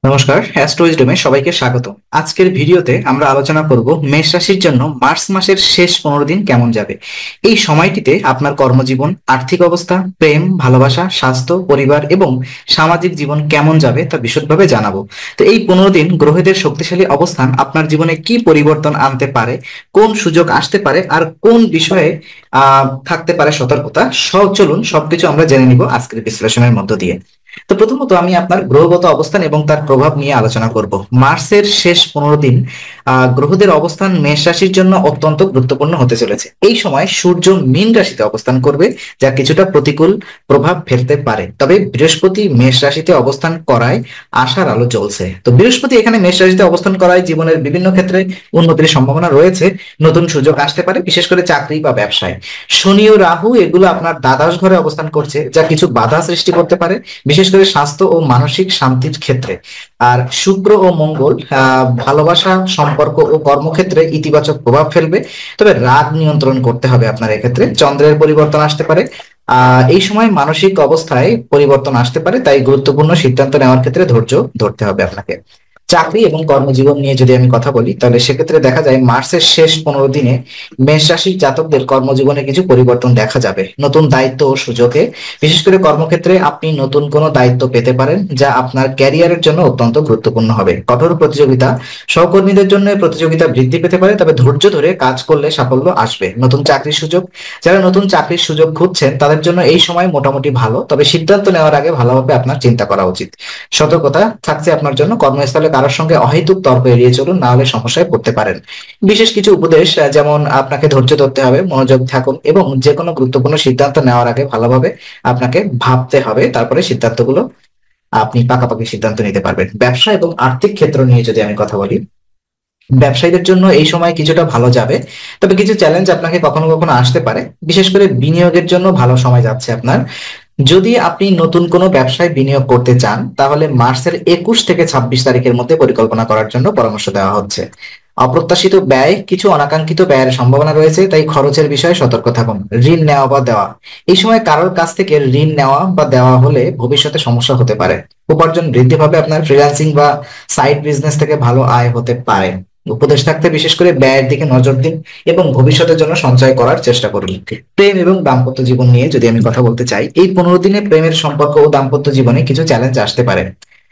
নমস্কার, অ্যাস্ট্রো উইজডমে সবাইকে স্বাগত। আজকের ভিডিওতে আমরা আলোচনা করব মেষ রাশির জন্য মার্চ মাসের শেষ 15 দিন কেমন যাবে। এই সময়টিতে আপনার কর্মজীবন, আর্থিক অবস্থা, প্রেম, ভালোবাসা, স্বাস্থ্য, পরিবার এবং সামাজিক জীবন কেমন যাবে তা বিশদভাবে জানাবো। তো এই 15 দিন গ্রহদের শক্তিশালী অবস্থান আপনার জীবনে কি পরিবর্তন আনতে পারে, কোন সুযোগ আসতে পারে আর কোন বিষয়ে থাকতে পারে সতর্কতা, চলুন সবকিছু আমরা জেনে নিব আজকের বিশ্লেষণের মধ্য দিয়ে। তো প্রথমত আমি আপনার গ্রহগত অবস্থান এবং তার প্রভাব নিয়ে আলোচনা করব। মার্চের শেষ 15 দিন গ্রহদের অবস্থান মেষ রাশির জন্য অত্যন্ত গুরুত্বপূর্ণ হতে চলেছে। এই সময় সূর্য মীন রাশিতে অবস্থান করবে, যা কিছুটা প্রতিকূল প্রভাব ফেলতে পারে। তবে বৃহস্পতি মেষ রাশিতে অবস্থান করায় আশার আলো জ্বলছে। তো বৃহস্পতি এখানে মেষ রাশিতে অবস্থান করায় জীবনের বিভিন্ন ক্ষেত্রে উন্নতির সম্ভাবনা রয়েছে। নতুন সুযোগ আসতে পারে, বিশেষ করে চাকরি বা ব্যবসায়। শনি ও রাহু এগুলো আপনার দ্বাদশ ঘরে অবস্থান করছে, যা কিছু বাধা সৃষ্টি করতে পারে, বিশেষ করে স্বাস্থ্য ও মানসিক শান্তির ক্ষেত্রে। আর শুক্র ও মঙ্গল ভালোবাসা, সম্পর্ক ও কর্মক্ষেত্রে ইতিবাচক প্রভাব ফেলবে। তবে রাগ নিয়ন্ত্রণ করতে হবে আপনার। এক্ষেত্রে চন্দ্রের পরিবর্তন আসতে পারে। এই সময় মানসিক অবস্থায় পরিবর্তন আসতে পারে, তাই গুরুত্বপূর্ণ সিদ্ধান্ত নেওয়ার ক্ষেত্রে ধৈর্য ধরতে হবে আপনাকে। চাকরি এবং কর্মজীবন নিয়ে যদি আমি কথা বলি, তাহলে সেক্ষেত্রে দেখা যায় মার্চের শেষ 15 দিনে মেষ রাশির জাতকদের কর্মজীবনে কিছু পরিবর্তন দেখা যাবে। নতুন দায়িত্ব ও সুযোগে, বিশেষ করে কর্মক্ষেত্রে আপনি নতুন কোনো দায়িত্ব পেতে পারেন, যা আপনার ক্যারিয়ারের জন্য অত্যন্ত গুরুত্বপূর্ণ হবে। কঠোর প্রতিযোগিতা, সহকর্মীদের জন্য প্রতিযোগিতা বৃদ্ধি পেতে পারে, তবে ধৈর্য ধরে কাজ করলে সাফল্য আসবে। নতুন চাকরির সুযোগ, যারা নতুন চাকরির সুযোগ খুঁজছেন তাদের জন্য এই সময় মোটামুটি ভালো, তবে সিদ্ধান্ত নেওয়ার আগে ভালোভাবে আপনার চিন্তা করা উচিত। সতর্কতা থাকছে আপনার জন্য, কর্মস্থলে কারোর সঙ্গে অহেতুক তর্ক এড়িয়ে চলুন, না হলে সমস্যায় পড়তে পারেন। বিশেষ কিছু উপদেশ, যেমন আপনাকে ধৈর্য ধরতে হবে, মনোযোগ থাকুন এবং যে কোনো গুরুত্বপূর্ণ সিদ্ধান্ত নেওয়ার আগে ভালোভাবে আপনাকে ভাবতে হবে, তারপরে সিদ্ধান্তগুলো আপনি পাকাপাকি সিদ্ধান্ত নিতে পারবেন। ব্যবসা এবং আর্থিক ক্ষেত্র নিয়ে যদি আমি কথা বলি, ব্যবসায়ীদের জন্য এই সময় কিছুটা ভালো যাবে, তবে কিছু চ্যালেঞ্জ আপনাকে কখনো কখনো আসতে পারে। বিশেষ করে বিনিয়োগের জন্য ভালো সময় যাচ্ছে আপনার। যদি আপনি নতুন কোনো ব্যবসায় বিনিয়োগ করতে চান, তাহলে মার্চের 21 থেকে 26 তারিখের মধ্যে পরিকল্পনা করার জন্য পরামর্শ দেওয়া হচ্ছে। অপ্রত্যাশিত ব্যয়, কিছু অনাকাঙ্ক্ষিত ব্যয়ের সম্ভাবনা রয়েছে, তাই খরচের বিষয়ে সতর্ক থাকুন। ঋণ নেওয়া বা দেওয়া, এই সময় কারোর কাছ থেকে ঋণ নেওয়া বা দেওয়া হলে ভবিষ্যতে সমস্যা হতে পারে। উপার্জন বৃদ্ধি পাবে আপনার, ফ্রিল্যান্সিং বা সাইড বিজনেস থেকে ভালো আয় হতে পারে। উপদেশ থাকতে বিশেষ করে ব্যয়ের দিকে নজর দিন এবং ভবিষ্যতের জন্য সঞ্চয় করার চেষ্টা করুন। প্রেম এবং দাম্পত্য জীবন নিয়ে যদি আমি কথা বলতে চাই, এই 15 দিনে প্রেমের সম্পর্ক ও দাম্পত্য জীবনে কিছু চ্যালেঞ্জ আসতে পারে।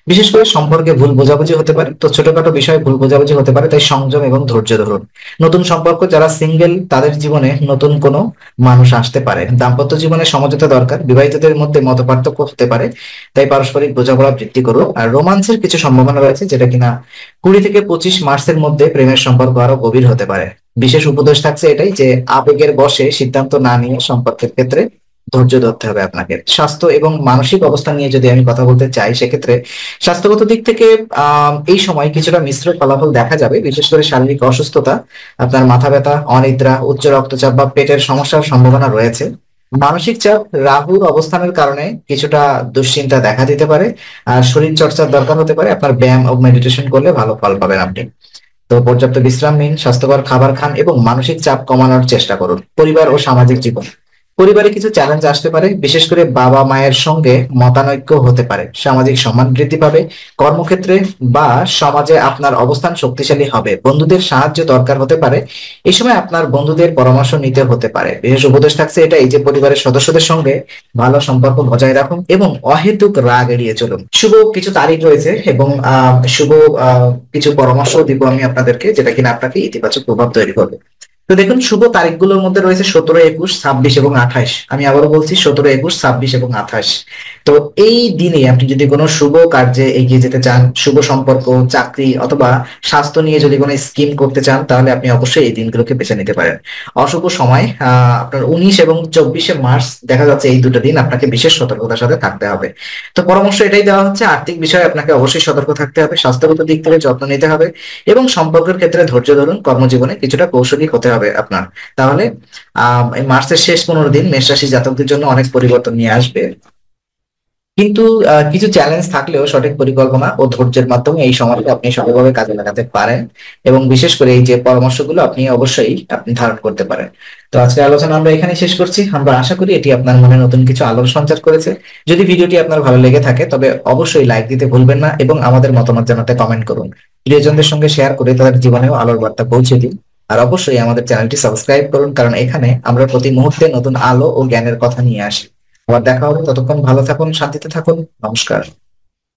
বিশেষ করে সম্পর্কে ভুল বোঝাবুঝি হতে পারে, তো ছোটখাটো বিষয়ে ভুল বোঝাবুঝি হতে পারে, তাই সংযম এবং ধৈর্য ধরুন। নতুন সম্পর্ক, যারা সিঙ্গেল তাদের জীবনে নতুন কোনো মানুষ আসতে পারে। দাম্পত্য জীবনে সমঝোতা দরকার, বিবাহিতদের মধ্যে মতপার্থক্য হতে পারে, তাই পারস্পরিক বোঝাপড়া বৃদ্ধি করুন। আর রোমান্সের কিছু সম্ভাবনা রয়েছে, যেটা কিনা 20 থেকে 25 মার্চের মধ্যে প্রেমের সম্পর্ক আরো গভীর হতে পারে। বিশেষ উপদেশ থাকছে এটাই যে আবেগের বশে সিদ্ধান্ত না নিয়ে সম্পর্কের ক্ষেত্রে ধৈর্য ধরতে হবে আপনাকে। স্বাস্থ্য এবং মানসিক অবস্থা নিয়ে যদি আমি কথা বলতে চাই, সেক্ষেত্রে স্বাস্থ্যগত দিক থেকে এই সময় কিছুটা মিশ্র ফলাফল দেখা যাবে। বিশেষ করে শারীরিক অসুস্থতা, আপনার মাথা ব্যথা, অনিদ্রা, উচ্চ রক্তচাপ বা পেটের সমস্যার সম্ভাবনা রয়েছে। মানসিক চাপ, রাহুর অবস্থানের কারণে কিছুটা দুশ্চিন্তা দেখা দিতে পারে। আর শরীর চর্চার দরকার হতে পারে, আপনার ব্যায়াম ও মেডিটেশন করলে ভালো ফল পাবেন আপনি। তো পর্যাপ্ত বিশ্রাম নিন, স্বাস্থ্যকর খাবার খান এবং মানসিক চাপ কমানোর চেষ্টা করুন। পরিবার ও সামাজিক জীবন, পরিবারে কিছু চ্যালেঞ্জ আসতে পারে, বিশেষ করে বাবা মায়ের সঙ্গে মতানৈক্য হতে পারে। সামাজিক সম্মান বৃদ্ধি পাবে, কর্মক্ষেত্রে বা সমাজে আপনার অবস্থান শক্তিশালী হবে। বন্ধুদের সাহায্য দরকার হতে পারে, এই সময় আপনার বন্ধুদের পরামর্শ নিতে হতে পারে। বিশেষ উপদেশ থাকছে এটা, এই যে পরিবারের সদস্যদের সঙ্গে ভালো সম্পর্ক বজায় রাখুন এবং অহেতুক রাগ এড়িয়ে চলুন। শুভ কিছু তারিখ রয়েছে এবং শুভ কিছু পরামর্শ দিব আমি আপনাদেরকে, যেটা কিনা আপনাকে ইতিবাচক প্রভাব তৈরি করবে। তো দেখুন, শুভ তারিখগুলোর মধ্যে রয়েছে 17, 21, 26 এবং 28। আমি আবারও বলছি 17, 21, 26 এবং 28। তো এই দিনে আপনি যদি কোনো শুভ কার্যে এগিয়ে যেতে চান, শুভ সম্পর্ক, চাকরি অথবা স্বাস্থ্য নিয়ে যদি কোনো স্কিম করতে চান, তাহলে আপনি অবশ্যই এই দিনগুলোকে বেছে নিতে পারেন। অশুভ সময় আপনার 19 এবং 24 মার্চ দেখা যাচ্ছে, এই দুটো দিন আপনাকে বিশেষ সতর্কতার সাথে থাকতে হবে। তো পরামর্শ এটাই দেওয়া হচ্ছে, আর্থিক বিষয়ে আপনাকে অবশ্যই সতর্ক থাকতে হবে, স্বাস্থ্যগত দিক থেকে যত্ন নিতে হবে এবং সম্পর্কের ক্ষেত্রে ধৈর্য ধরুন। কর্মজীবনে কিছুটা কৌশলী হতে হবে আপনার। তাহলে এই মার্চের শেষ 15 দিন মেষ রাশি জাতকদের জন্য অনেক পরিবর্তন নিয়ে আসবে। কিন্তু কিছু চ্যালেঞ্জ থাকলেও সঠিক পরিকল্পনা ও ধৈর্যের মাধ্যমে এই সময়টা আপনি সফলভাবে কাজে লাগাতে পারেন, এবং বিশেষ করে এই যে পরামর্শগুলো আপনি অবশ্যই আপনি ধারণ করতে পারেন। তো আজকের আলোচনা আমরা এখানে শেষ করছি। আমরা আশা করি এটি আপনার মনে নতুন কিছু আলোর সঞ্চার করেছে। যদি ভিডিওটি আপনার ভালো লেগে থাকে তবে অবশ্যই লাইক দিতে ভুলবেন না এবং আমাদের মতামত জানাতে কমেন্ট করুন। প্রিয়জনদের সঙ্গে শেয়ার করে তাদের জীবনেও আলোর বার্তা পৌঁছে দিন। আর অবশ্যই আমাদের চ্যানেলটি সাবস্ক্রাইব করুন, কারণ এখানে আমরা প্রতি মুহূর্তে নতুন আলো ও জ্ঞানের কথা নিয়ে আসি। আবার দেখা হবে, ততক্ষণ ভালো থাকুন, শান্তিতে থাকুন। নমস্কার।